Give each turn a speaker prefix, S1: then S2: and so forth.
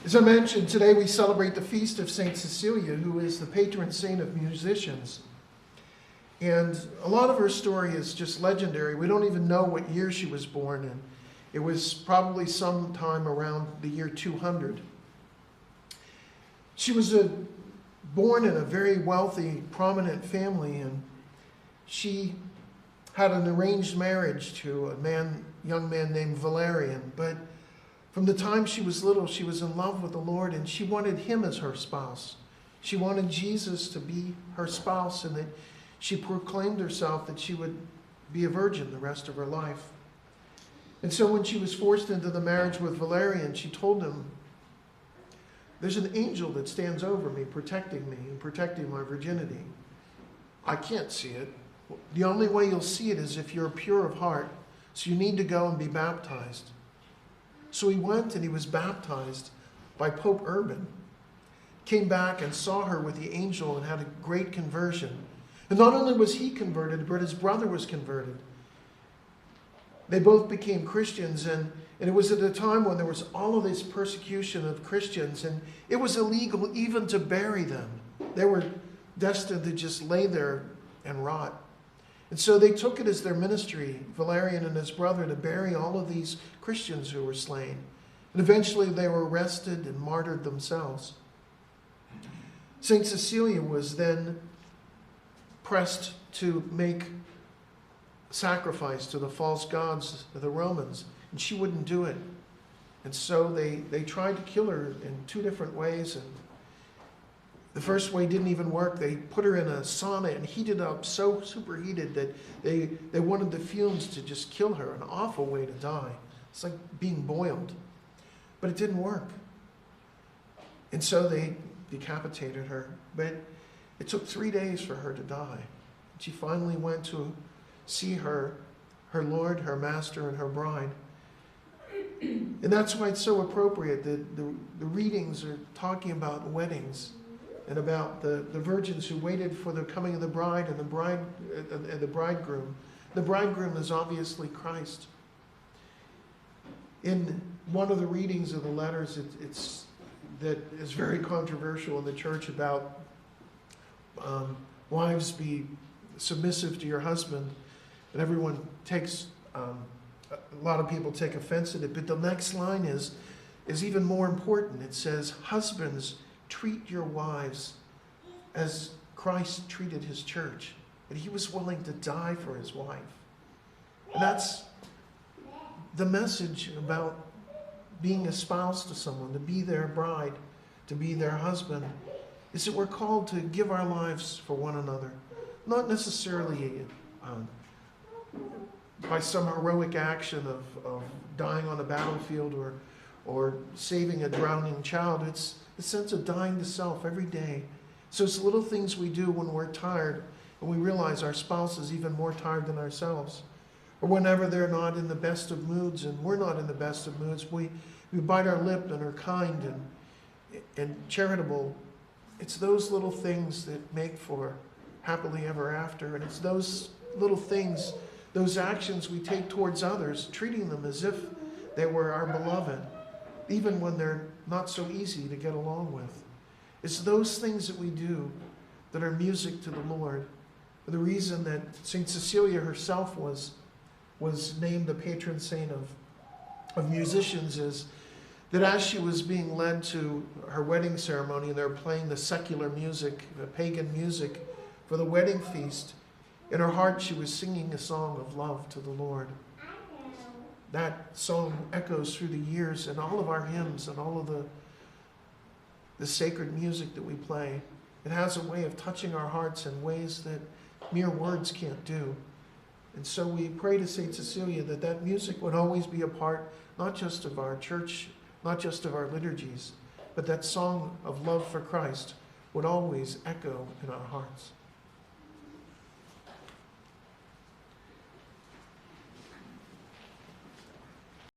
S1: As I mentioned, today we celebrate the feast of St. Cecilia, who is the patron saint of musicians. And a lot of her story is just legendary. We don't even know what year she was born in. It was probably sometime around the year 200. She was born in a very wealthy, prominent family, and she had an arranged marriage to a young man named Valerian. But from the time she was little, she was in love with the Lord, and she wanted him as her spouse. She wanted Jesus to be her spouse, and that she proclaimed herself that she would be a virgin the rest of her life. And so when she was forced into the marriage with Valerian, she told him, "There's an angel that stands over me, protecting my virginity. I can't see it. The only way you'll see it is if you're pure of heart, so you need to go and be baptized." So he went and he was baptized by Pope Urban, came back and saw her with the angel and had a great conversion. And not only was he converted, but his brother was converted. They both became Christians, and it was at a time when there was all of this persecution of Christians, and it was illegal even to bury them. They were destined to just lay there and rot. And so they took it as their ministry, Valerian and his brother, to bury all of these Christians who were slain. And eventually they were arrested and martyred themselves. St. Cecilia was then pressed to make sacrifice to the false gods of the Romans, and she wouldn't do it. And so they tried to kill her in two different ways, and the first way didn't even work. They put her in a sauna and heated up so superheated that they wanted the fumes to just kill her. An awful way to die. It's like being boiled. But it didn't work. And so they decapitated her. But it took 3 days for her to die. She finally went to see her Lord, her master, and her bride. And that's why it's so appropriate that the readings are talking about weddings and about the virgins who waited for the coming of the bride and the bridegroom. The bridegroom is obviously Christ. In one of the readings of the letters, that is very controversial in the church about wives be submissive to your husband, and everyone takes a lot of people take offense at it. But the next line is even more important. It says, "Husbands, treat your wives as Christ treated his church." That he was willing to die for his wife. And that's the message about being a spouse to someone, to be their bride, to be their husband, is that we're called to give our lives for one another. Not necessarily by some heroic action of dying on a battlefield or saving a drowning child. It's the sense of dying to self every day. So it's the little things we do when we're tired and we realize our spouse is even more tired than ourselves. Or whenever they're not in the best of moods and we're not in the best of moods, we bite our lip and are kind and charitable. It's those little things that make for happily ever after. And it's those little things, those actions we take towards others, treating them as if they were our beloved, even when they're not so easy to get along with. It's those things that we do that are music to the Lord. The reason that St. Cecilia herself was named the patron saint of musicians is that as she was being led to her wedding ceremony and they were playing the secular music, the pagan music for the wedding feast, in her heart she was singing a song of love to the Lord. That song echoes through the years in all of our hymns and all of the sacred music that we play. It has a way of touching our hearts in ways that mere words can't do. And so we pray to St. Cecilia that music would always be a part, not just of our church, not just of our liturgies, but that song of love for Christ would always echo in our hearts.